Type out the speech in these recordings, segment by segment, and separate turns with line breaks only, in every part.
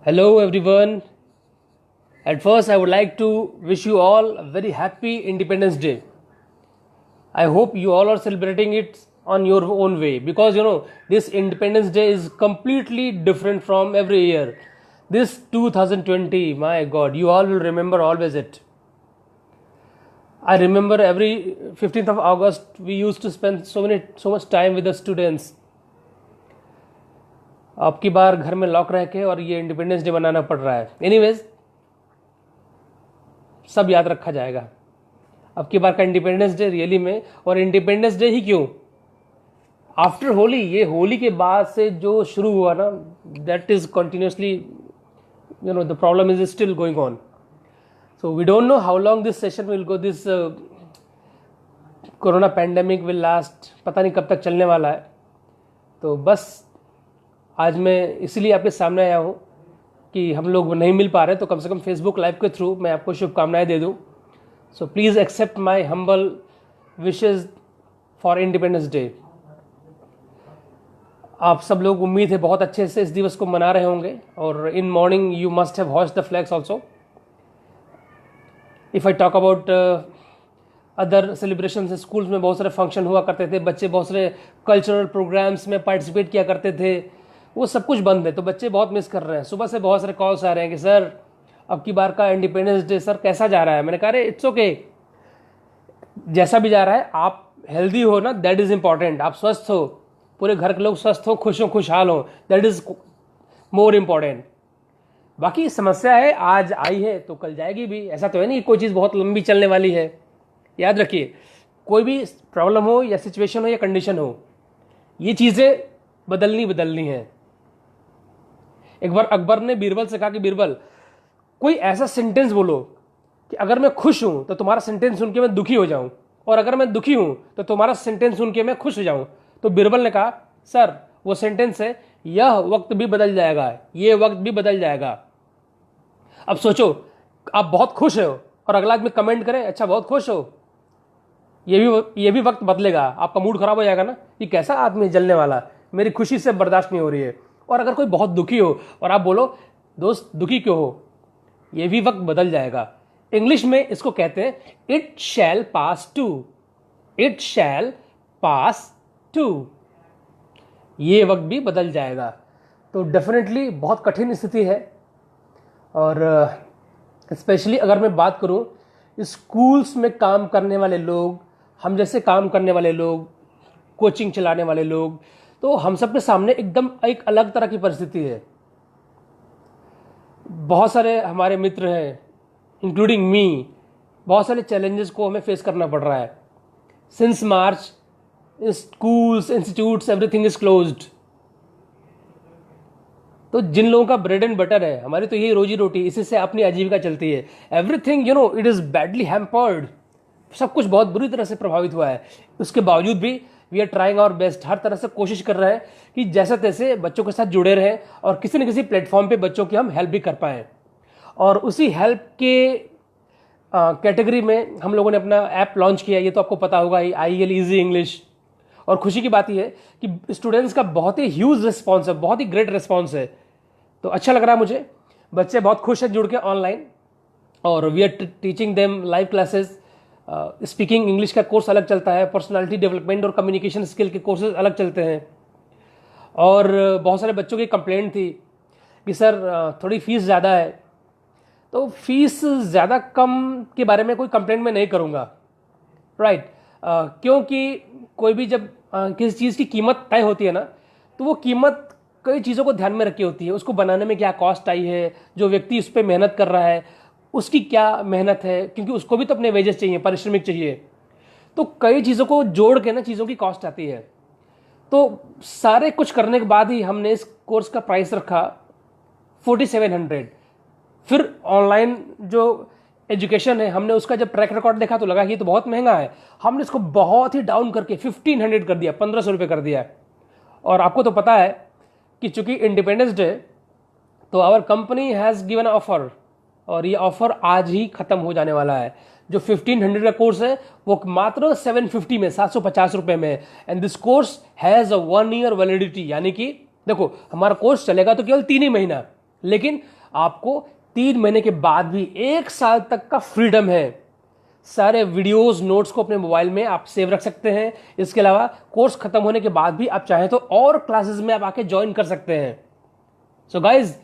Hello everyone. At first, I would like to wish you all a very happy Independence Day. I hope you all are celebrating it on your own way because this Independence Day is completely different from every year. This 2020, my God, you all will remember always it. I remember every 15th of August we used to spend so much time with the students. अब की बार घर में lock रह के और ये independence day मनाना पड़ रहा है. एनीवेज, सब याद रखा जाएगा. अब की बार का इंडिपेंडेंस डे रियली में, और इंडिपेंडेंस डे ही क्यों, आफ्टर होली, ये होली के बाद से जो शुरू हुआ ना, that is continuously the problem is still going on. So we don't know how long this session will go. This corona pandemic will last, पता नहीं कब तक चलने वाला है. तो बस आज मैं इसीलिए आपके सामने आया हूँ कि हम लोग नहीं मिल पा रहे, तो कम से कम फेसबुक लाइव के थ्रू मैं आपको शुभकामनाएं दे दूँ. So please accept my humble wishes for independence day. आप सब लोग उम्मीद है बहुत अच्छे से इस दिवस को मना रहे होंगे, और in morning you must have host the flags also. If I talk about other celebration, schools में बहुत सारे फंक्शन हुआ करते थे, बच्चे बहुत सारे कल्चरल प्रोग्राम्स में पार्टिसिपेट किया करते थे, वो सब कुछ बंद है. तो बच्चे बहुत मिस कर रहे हैं. सुबह से बहुत सारे कॉल्स आ रहे हैं कि सर अब की बार का इंडिपेंडेंस डे सर कैसा जा रहा है. मैंने कहा अरे इट्स ओके, जैसा भी जा रहा है आप हेल्दी हो ना, दैट इज़ इंपॉर्टेंट. आप स्वस्थ हो, पूरे घर के लोग स्वस्थ हो, खुश हो, खुशहाल हो, दैट इज़ मोर इम्पॉर्टेंट. बाकी समस्या है, आज आई है तो कल जाएगी भी. ऐसा तो है नहीं कोई चीज़ बहुत लंबी चलने वाली है. याद रखिए, कोई भी प्रॉब्लम हो या सिचुएशन हो या कंडीशन हो, ये चीज़ें बदलनी है. एक बार अकबर ने बीरबल से कहा कि बीरबल, कोई ऐसा सेंटेंस बोलो कि अगर मैं खुश हूं तो तुम्हारा सेंटेंस सुन के मैं दुखी हो जाऊं, और अगर मैं दुखी हूं तो तुम्हारा सेंटेंस सुन के मैं खुश हो जाऊं. तो बीरबल ने कहा सर वो सेंटेंस है, यह वक्त भी बदल जाएगा, ये वक्त भी बदल जाएगा. अब सोचो, आप बहुत खुश हो और अगला आदमी कमेंट करे अच्छा बहुत खुश हो, ये भी वक्त बदलेगा. आपका मूड खराब हो जाएगा ना, ये कैसा आदमी जलने वाला, मेरी खुशी से बर्दाश्त नहीं हो रही है. और अगर कोई बहुत दुखी हो और आप बोलो दोस्त दुखी क्यों हो, ये भी वक्त बदल जाएगा. इंग्लिश में इसको कहते हैं it shall pass too. It shall pass too, ये वक्त भी बदल जाएगा. तो डेफिनेटली बहुत कठिन स्थिति है. और स्पेशली अगर मैं बात करूं, स्कूल्स में काम करने वाले लोग, हम जैसे काम करने वाले लोग, कोचिंग चलाने वाले लोग, तो हम सब के सामने एकदम एक अलग तरह की परिस्थिति है. बहुत सारे हमारे मित्र हैं, इंक्लूडिंग मी, बहुत सारे चैलेंजेस को हमें फेस करना पड़ रहा है. Since March schools, institutes, everything is closed. तो जिन लोगों का ब्रेड एंड बटर है, हमारी तो यही रोजी रोटी, इसी से अपनी आजीविका चलती है, everything it is badly hampered. सब कुछ बहुत बुरी तरह से प्रभावित हुआ है. उसके बावजूद भी we are trying our best. हर तरह से कोशिश कर रहे हैं कि जैसे तैसे बच्चों के साथ जुड़े रहें और किसी न किसी प्लेटफॉर्म पे बच्चों की हम हेल्प भी कर पाएँ. और उसी हेल्प के कैटेगरी में हम लोगों ने अपना ऐप लॉन्च किया. ये तो आपको पता होगा ही, IEL ईजी इंग्लिश. और खुशी की बात यह है कि स्टूडेंट्स का बहुत ही ह्यूज रिस्पॉन्स है, बहुत ही ग्रेट रिस्पॉन्स है. तो अच्छा लग रहा है मुझे, बच्चे बहुत खुश हैं जुड़ के ऑनलाइन. और we are teaching them live classes. Speaking English का कोर्स अलग चलता है, पर्सनालिटी डेवलपमेंट और कम्युनिकेशन स्किल के कोर्सेज अलग चलते हैं. और बहुत सारे बच्चों की कंप्लेंट थी कि सर थोड़ी फीस ज़्यादा है. तो फीस ज़्यादा कम के बारे में कोई कंप्लेंट मैं नहीं करूँगा, राइट. क्योंकि कोई भी जब किसी चीज़ की कीमत तय होती है ना, तो वो कीमत कई चीज़ों को ध्यान में रखी होती है. उसको बनाने में क्या कॉस्ट आई है, जो व्यक्ति उस पर मेहनत कर रहा है उसकी क्या मेहनत है, क्योंकि उसको भी तो अपने वेजेस चाहिए, पारिश्रमिक चाहिए. तो कई चीज़ों को जोड़ के ना चीज़ों की कॉस्ट आती है. तो सारे कुछ करने के बाद ही हमने इस कोर्स का प्राइस रखा 4700. फिर ऑनलाइन जो एजुकेशन है, हमने उसका जब ट्रैक रिकॉर्ड देखा तो लगा कि ये तो बहुत महंगा है. हमने इसको बहुत ही डाउन करके 1500 कर दिया, 1500 रुपये कर दिया. और आपको तो पता है कि चूंकि इंडिपेंडेंस डे, तो our company has given offer, और ये ऑफर आज ही खत्म हो जाने वाला है. जो 1500 का कोर्स है वो मात्र 750 में, 750 रुपये में. And this course has a 1 year validity. यानी कि देखो, हमारा कोर्स चलेगा तो केवल 3 ही महीना, लेकिन आपको 3 महीने के बाद भी 1 साल तक का फ्रीडम है। सारे वीडियोस नोट्स को अपने मोबाइल में आप सेव रख सकते हैं। इसके अलावा कोर्स खत्म होने के बाद भी आप चाहें तो और क्लासेस में आप आके ज्वाइन कर सकते हैं। So guys,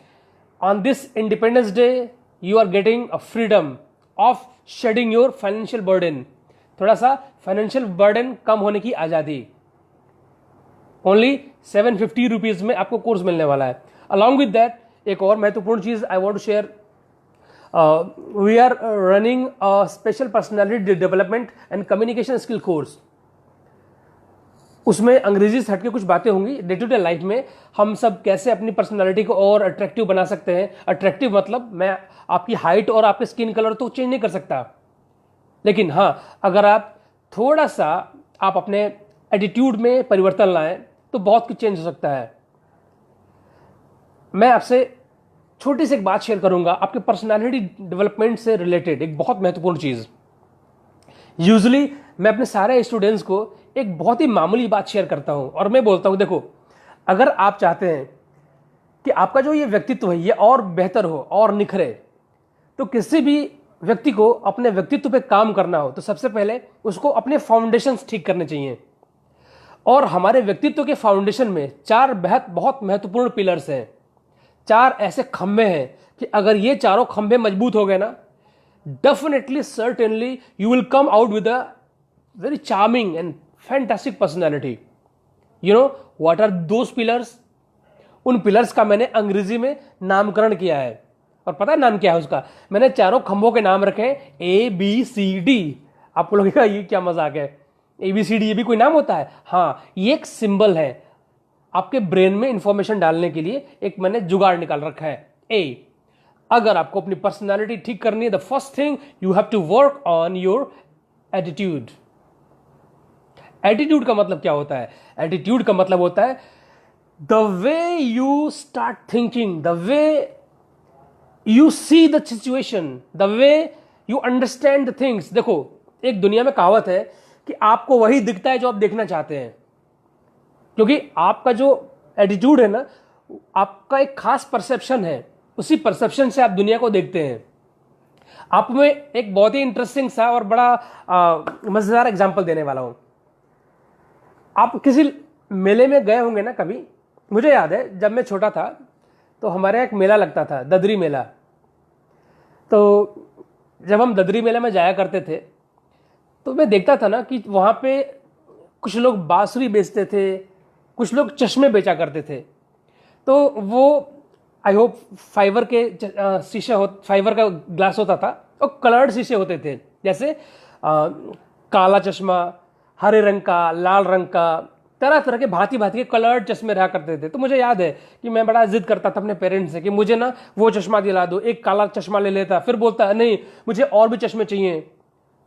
on this independence day you are getting a freedom of shedding your financial burden. थोड़ा सा फाइनेंशियल बर्डन कम होने की आज़ादी। ओनली 750 रुपीज में आपको कोर्स मिलने वाला है। अलॉन्ग विद दैट एक और महत्वपूर्ण चीज I want to share, we are running a special personality development and communication skill course. उसमें अंग्रेजी से हटके कुछ बातें होंगी। डे टू डे लाइफ में हम सब कैसे अपनी पर्सनैलिटी को और अट्रैक्टिव बना सकते हैं। अट्रैक्टिव मतलब मैं आपकी हाइट और आपके स्किन कलर तो चेंज नहीं कर सकता, लेकिन हाँ, अगर आप थोड़ा सा आप अपने एटीट्यूड में परिवर्तन लाएं तो बहुत कुछ चेंज हो सकता है। मैं आपसे छोटी सी एक बात शेयर करूंगा आपके पर्सनालिटी डेवलपमेंट से रिलेटेड, एक बहुत महत्वपूर्ण चीज। यूजुअली मैं अपने सारे स्टूडेंट्स को एक बहुत ही मामूली बात शेयर करता हूं और मैं बोलता हूं, देखो, अगर आप चाहते हैं कि आपका जो ये व्यक्तित्व है ये और बेहतर हो और निखरे, तो किसी भी व्यक्ति को अपने व्यक्तित्व पे काम करना हो तो सबसे पहले उसको अपने फाउंडेशंस ठीक करने चाहिए। और हमारे व्यक्तित्व के फाउंडेशन में 4 बहुत महत्वपूर्ण पिलर्स हैं। 4 ऐसे खंभे हैं कि अगर ये चारों खंभे मजबूत हो गए ना, definitely certainly you will come out with a very charming and fantastic personality. You know what are those pillars? उन पिलर्स का मैंने अंग्रेजी में नामकरण किया है, और पता है नाम क्या है उसका? मैंने चारों खंभों के नाम रखे हैं ABCD। आपको लगेगा ये क्या मजाक है, ABCD ये भी कोई नाम होता है? हाँ, ये एक सिंबल है आपके ब्रेन में इंफॉर्मेशन डालने के लिए। एक मैंने जुगाड़ निकाल रखा है। A, अगर आपको अपनी पर्सनालिटी ठीक करनी है, the first thing you have to work on your attitude. Attitude का मतलब क्या होता है? एटीट्यूड का मतलब होता है the way you start thinking, the way you see the situation, the way you understand the things. देखो, एक दुनिया में कहावत है कि आपको वही दिखता है जो आप देखना चाहते हैं, क्योंकि आपका जो एटीट्यूड है ना, आपका एक खास परसेप्शन है, उसी परसेप्शन से आप दुनिया को देखते हैं। आप में एक बहुत ही इंटरेस्टिंग सा और बड़ा मजेदार एग्जांपल देने वाला हूं। आप किसी मेले में गए होंगे ना कभी। मुझे याद है जब मैं छोटा था तो हमारे यहाँ एक मेला लगता था, ददरी मेला। तो जब हम ददरी मेला में जाया करते थे तो मैं देखता था ना कि वहाँ पे कुछ लोग बांसुरी बेचते थे, कुछ लोग चश्मे बेचा करते थे। तो वो आई होप फाइबर के फाइबर का ग्लास होता था और कलर्ड शीशे होते थे, जैसे काला चश्मा, हरे रंग का, लाल रंग का, तरह तरह के भांति भांति के कलर्ड चश्मे रहा करते थे। तो मुझे याद है कि मैं बड़ा जिद करता था अपने पेरेंट्स से कि मुझे ना वो चश्मा दिला दो। एक काला चश्मा ले लेता, फिर बोलता नहीं मुझे और भी चश्मे चाहिए।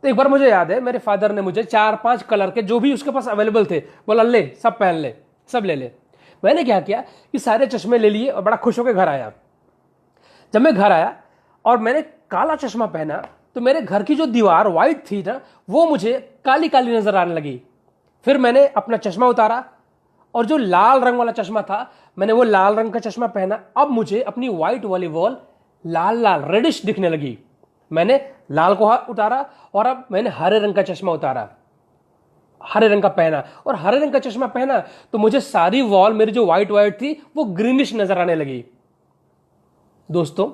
तो एक बार मुझे याद है मेरे फादर ने मुझे 4-5 कलर के जो भी उसके पास अवेलेबल थे बोला ले सब पहन ले, सब ले ले। मैंने क्या किया कि सारे चश्मे ले लिए और बड़ा खुश होकर घर आया। जब मैं घर आया और मैंने काला चश्मा पहना तो मेरे घर की जो दीवार व्हाइट थी ना, वो मुझे काली काली नजर आने लगी। फिर मैंने अपना चश्मा उतारा और जो लाल रंग वाला चश्मा था, मैंने वो लाल रंग का चश्मा पहना। अब मुझे अपनी व्हाइट वाली वॉल लाल लाल रेडिश दिखने लगी। मैंने लाल को उतारा और अब मैंने हरे रंग का चश्मा उतारा, हरे रंग का पहना, और हरे रंग का चश्मा पहना तो मुझे सारी वॉल मेरी जो व्हाइट व्हाइट थी वो ग्रीनिश नजर आने लगी। दोस्तों,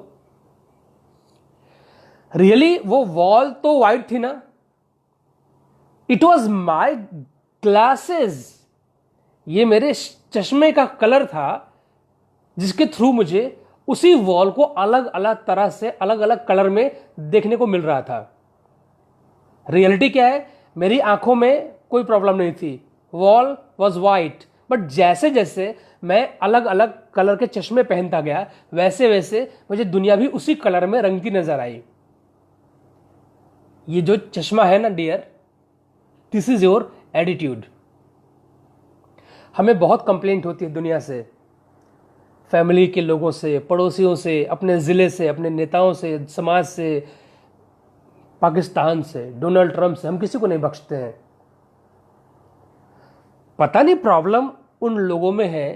रियली वो वॉल तो व्हाइट थी ना, इट वॉज माई ग्लासेस। ये मेरे चश्मे का कलर था जिसके थ्रू मुझे उसी वॉल को अलग अलग तरह से अलग अलग कलर में देखने को मिल रहा था। रियलिटी क्या है, मेरी आंखों में कोई प्रॉब्लम नहीं थी, वॉल वॉज वाइट, बट जैसे जैसे मैं अलग अलग कलर के चश्मे पहनता गया वैसे वैसे मुझे दुनिया भी उसी कलर में रंगती नजर आई। ये जो चश्मा है ना dear, this is your attitude. हमें बहुत कंप्लेंट होती है दुनिया से, फैमिली के लोगों से, पड़ोसियों से, अपने ज़िले से, अपने नेताओं से, समाज से, पाकिस्तान से, डोनाल्ड ट्रंप से। हम किसी को नहीं बख्शते हैं। पता नहीं प्रॉब्लम उन लोगों में है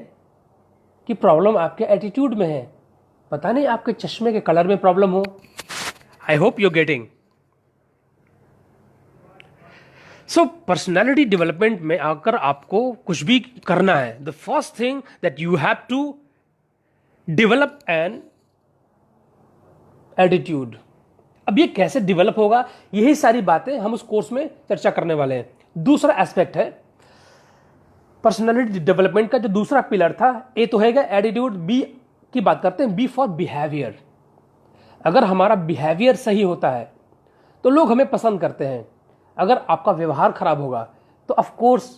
कि प्रॉब्लम आपके एटीट्यूड में है। पता नहीं आपके चश्मे के कलर में प्रॉब्लम हो। I hope you getting. So personality development में अगर आपको कुछ भी करना है, the first thing that you have to develop an attitude. अब ये कैसे डेवलप होगा, यही सारी बातें हम उस कोर्स में चर्चा करने वाले हैं। दूसरा एस्पेक्ट है पर्सनैलिटी डेवलपमेंट का, जो दूसरा पिलर था, ए तो हैगा एटीट्यूड, बी की बात करते हैं, बी फॉर बिहेवियर। अगर हमारा बिहेवियर सही होता है तो लोग हमें पसंद करते हैं। अगर आपका व्यवहार खराब होगा तो ऑफ कोर्स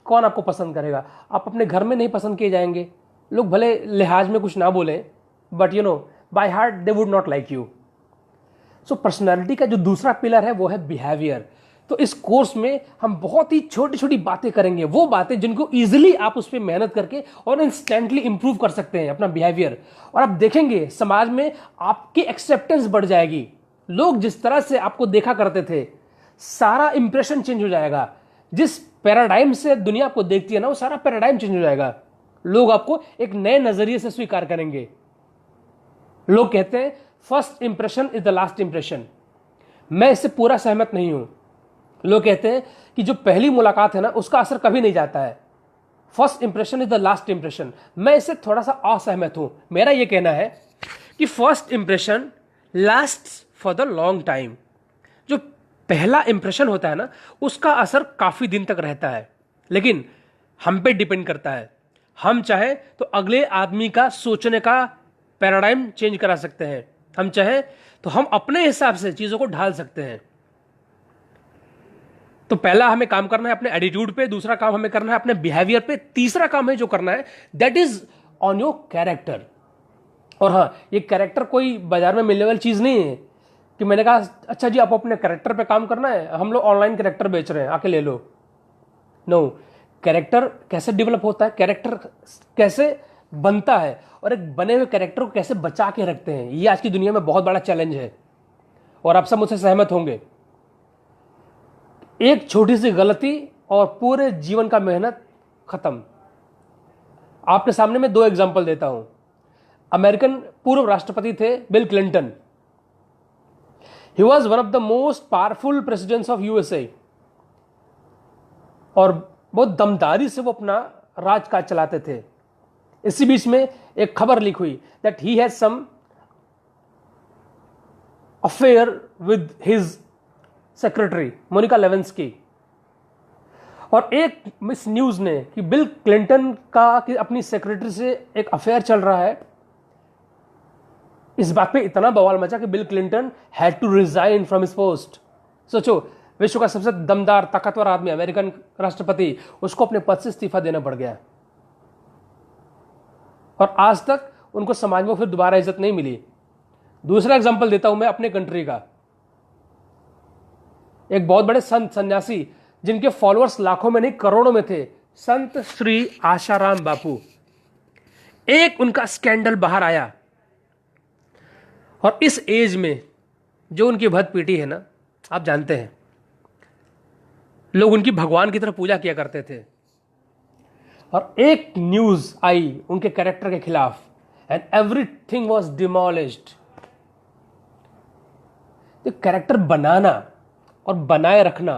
कौन आपको पसंद करेगा? आप अपने घर में नहीं पसंद किए जाएंगे। लोग भले लिहाज में कुछ ना बोलें, but you know by heart they would not like you. So personality का जो दूसरा पिलर है वो है बिहेवियर। तो इस कोर्स में हम बहुत ही छोटी छोटी बातें करेंगे, वो बातें जिनको इजीली आप उस पर मेहनत करके और इंस्टेंटली इंप्रूव कर सकते हैं अपना बिहेवियर। और आप देखेंगे समाज में आपकी एक्सेप्टेंस बढ़ जाएगी। लोग जिस तरह से आपको देखा करते थे, सारा इंप्रेशन चेंज हो जाएगा। जिस पैराडाइम से दुनिया आपको देखती है ना, वो सारा पैराडाइम चेंज हो जाएगा। लोग आपको एक नए नजरिए से स्वीकार करेंगे। लोग कहते हैं first impression is the last impression. मैं इससे पूरा सहमत नहीं हूं। लोग कहते हैं कि जो पहली मुलाकात है ना, उसका असर कभी नहीं जाता है। First impression is the last impression. मैं इससे थोड़ा सा असहमत हूं। मेरा यह कहना है कि first impression last for the long time. जो पहला इंप्रेशन होता है ना, उसका असर काफी दिन तक रहता है, लेकिन हम पे डिपेंड करता है। हम चाहे तो अगले आदमी का सोचने का पैराडाइम चेंज करा सकते हैं। हम चाहे तो हम अपने हिसाब से चीजों को ढाल सकते हैं। तो पहला हमें काम करना है अपने एटीट्यूड पे, दूसरा काम हमें करना है अपने बिहेवियर पे, तीसरा काम है जो करना है that is on your character. और हाँ, ये कैरेक्टर कोई बाजार में मिलने वाली चीज नहीं है कि मैंने कहा अच्छा जी आप अपने कैरेक्टर पे काम करना है, हम लोग ऑनलाइन कैरेक्टर बेच रहे हैं, आके ले लो। नो, कैरेक्टर कैसे डेवलप होता है, कैरेक्टर कैसे बनता है, और एक बने हुए कैरेक्टर को कैसे बचा के रखते हैं, ये आज की दुनिया में बहुत बड़ा चैलेंज है। और आप सब मुझसे सहमत होंगे। एक छोटी सी गलती और पूरे जीवन का मेहनत खत्म। आपके सामने मैं 2 एग्जांपल देता हूं। अमेरिकन पूर्व राष्ट्रपति थे Bill Clinton. He was one of the most powerful presidents of USA, और बहुत दमदारी से वो अपना राजकाज चलाते थे। इसी बीच में एक खबर लीक हुई that he has some affair with his secretary Monica Lewinsky. और एक मिस न्यूज ने कि बिल क्लिंटन का कि अपनी सेक्रेटरी से एक अफेयर चल रहा है, इस बात पे इतना बवाल मचा कि Bill Clinton had to resign from his post. सोचो, विश्व का सबसे दमदार ताकतवर आदमी, अमेरिकन राष्ट्रपति, उसको अपने पद से इस्तीफा देना पड़ गया। और आज तक उनको समाज में फिर दोबारा इज्जत नहीं मिली। दूसरा एग्जांपल देता हूं मैं अपने कंट्री का। एक बहुत बड़े संत सन्यासी जिनके फॉलोअर्स लाखों में नहीं करोड़ों में थे, संत श्री आशाराम बापू। एक उनका स्कैंडल बाहर आया, और इस एज में जो उनकी भद पीटी है ना, आप जानते हैं लोग उनकी भगवान की तरह पूजा किया करते थे। और एक न्यूज आई उनके कैरेक्टर के खिलाफ, एंड एवरीथिंग वाज डिमोलिश्ड। तो कैरेक्टर बनाना और बनाए रखना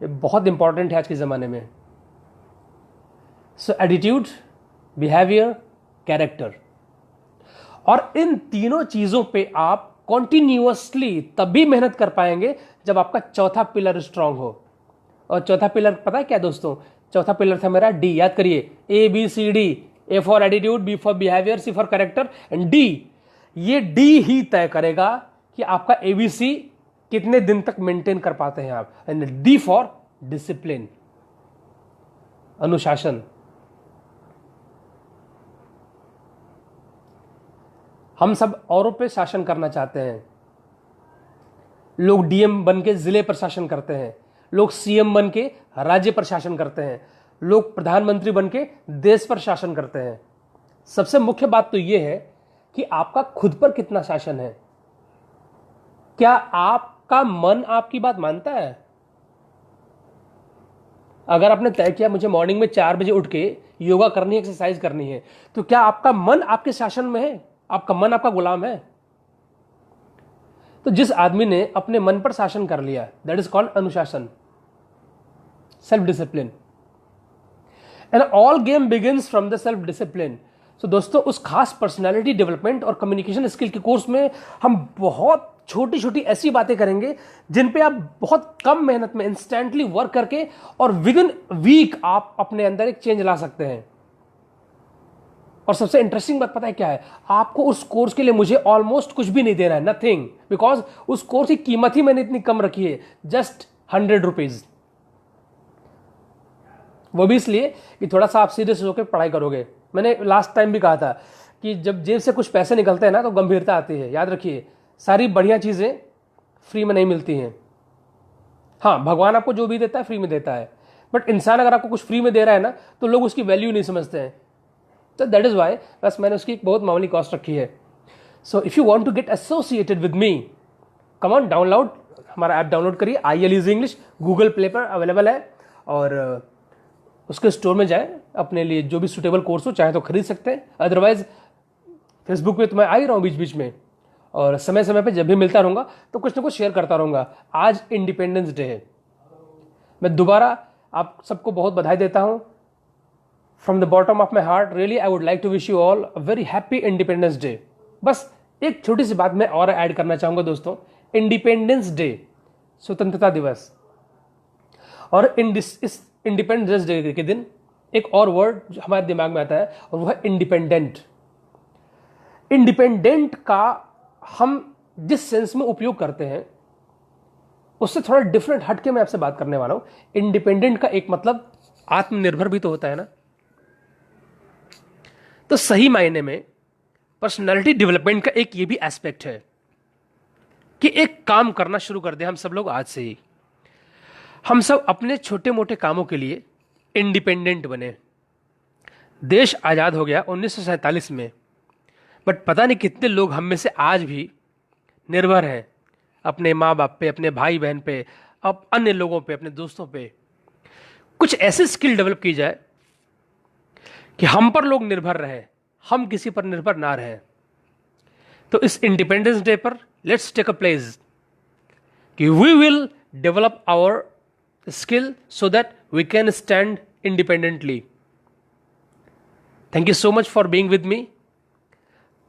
ये बहुत इंपॉर्टेंट है आज के जमाने में। सो एटीट्यूड, बिहेवियर, कैरेक्टर, और इन तीनों चीजों पे आप कॉन्टिन्यूअसली तभी मेहनत कर पाएंगे जब आपका चौथा पिलर स्ट्रांग हो। और चौथा पिलर पता है क्या दोस्तों? चौथा पिलर था मेरा डी। याद करिए, ABCD। A for attitude, B for behaviour, C for character and D. ये डी ही तय करेगा कि आपका ABC कितने दिन तक मेंटेन कर पाते हैं आप। एंड डी फॉर डिसिप्लिन, अनुशासन। हम सब औरों पे शासन करना चाहते हैं। लोग DM बन के जिले पर शासन करते हैं, लोग CM बन के राज्य पर शासन करते हैं, लोग प्रधानमंत्री बन के देश पर शासन करते हैं। सबसे मुख्य बात तो यह है कि आपका खुद पर कितना शासन है। क्या आपका मन आपकी बात मानता है? अगर आपने तय किया मुझे मॉर्निंग में 4 बजे उठ के योगा करनी है, एक्सरसाइज करनी है, तो क्या आपका मन आपके शासन में है? आपका मन आपका गुलाम है। तो जिस आदमी ने अपने मन पर शासन कर लिया, दैट इज कॉल्ड अनुशासन, self discipline. And all game begins from the self discipline. So दोस्तों, उस खास पर्सनैलिटी डेवलपमेंट और कम्युनिकेशन स्किल के कोर्स में हम बहुत छोटी छोटी ऐसी बातें करेंगे जिन पे आप बहुत कम मेहनत में इंस्टेंटली वर्क करके और विद इन वीक आप अपने अंदर एक चेंज ला सकते हैं। और सबसे इंटरेस्टिंग बात पता है क्या है? आपको उस कोर्स के लिए मुझे ऑलमोस्ट कुछ भी नहीं देना है, नथिंग, बिकॉज उस कोर्स की कीमत ही मैंने इतनी कम रखी है, जस्ट 100 रुपीज। वो भी इसलिए कि थोड़ा सा आप सीरियस होकर पढ़ाई करोगे। मैंने लास्ट टाइम भी कहा था कि जब जेब से कुछ पैसे निकलते हैं ना तो गंभीरता आती है। याद रखिए, सारी बढ़िया चीजें फ्री में नहीं मिलती हैं। हाँ, भगवान आपको जो भी देता है फ्री में देता है, बट इंसान अगर आपको कुछ फ्री में दे रहा है ना तो लोग उसकी वैल्यू नहीं समझते हैं। तो दैट इज वाई बस मैंने उसकी एक बहुत मामूली कॉस्ट रखी है। So if you want to get associated with me, come on, download, हमारा ऐप डाउनलोड करिए, IEL is English, Google play पर अवेलेबल है, और उसके स्टोर में जाएं, अपने लिए जो भी सुटेबल कोर्स हो चाहे तो खरीद सकते हैं। अदरवाइज फेसबुक पे तो मैं आ ही रहा हूँ बीच बीच में, और समय समय पे जब भी मिलता रहूँगा तो कुछ ना कुछ शेयर करता रहूँगा। आज इंडिपेंडेंस डे है, मैं दोबारा आप सबको बहुत बधाई देता हूँ। From the bottom of my heart, really I would like to wish you all a very happy independence day. बस एक छोटी सी बात मैं और ऐड करना चाहूँगा दोस्तों, इंडिपेंडेंस डे, स्वतंत्रता दिवस, और इस इंडिपेंडेंस डे के दिन एक और वर्ड जो हमारे दिमाग में आता है और वो है इंडिपेंडेंट। इंडिपेंडेंट का हम जिस सेंस में उपयोग करते हैं उससे थोड़ा डिफरेंट हटके मैं आपसे बात करने वाला हूं। इंडिपेंडेंट का एक मतलब आत्मनिर्भर भी तो होता है ना। तो सही मायने में पर्सनालिटी डेवलपमेंट का एक ये भी एस्पेक्ट है कि एक काम करना शुरू कर दें हम सब लोग आज से ही। हम सब अपने छोटे मोटे कामों के लिए इंडिपेंडेंट बने। देश आज़ाद हो गया 1947 में, बट पता नहीं कितने लोग हम में से आज भी निर्भर हैं अपने माँ बाप पे, अपने भाई बहन पे, अब अन्य लोगों पे, अपने दोस्तों पे। कुछ ऐसे स्किल डेवलप की जाए कि हम पर लोग निर्भर रहे, हम किसी पर निर्भर ना रहें। तो इस इंडिपेंडेंस डे पर लेट्स टेक अ प्लेस कि we will develop our skill so that we can stand independently. Thank you so much for being with me.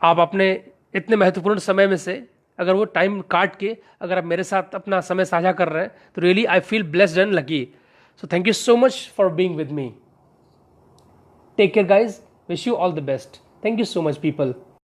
आप अपने इतने महत्वपूर्ण समय में से अगर वो टाइम काट के अगर आप मेरे साथ अपना समय साझा कर रहे हैं तो really I feel blessed and lucky. So thank you so much for being with me. Take care guys, wish you all the best. Thank you so much people.